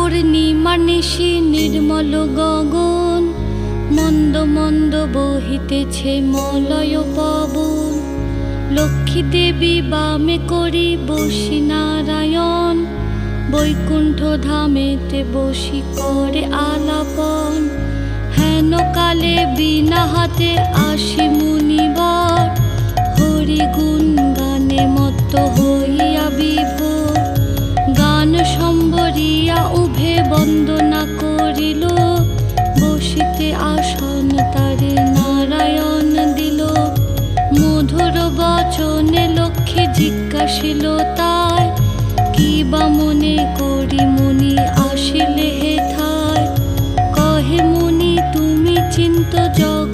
পূর্ণিমা নিশি নির্মল গগন, মন্দ মন্দ বহিতেছে মলয় পবন। লক্ষ্মী দেবী বামে করি বসি নারায়ণ, বৈকুণ্ঠ ধামেতে বসি করে আলাপন। হেন কালে বিনা হাতে আসি মুনিবর, হরি গুণ গানে মত্ত হইয়া বিভোর। গান সম্বরিয়া উভে বন্দনা করিল, বসিতে আসন তারে নারায়ণ দিল। মধুর বচনে লক্ষ্মী জিজ্ঞাসিল তাই, কি বা মনে করি মুনি আসিলে হেথায়। কহে মুনি তুমি চিন্ত জগ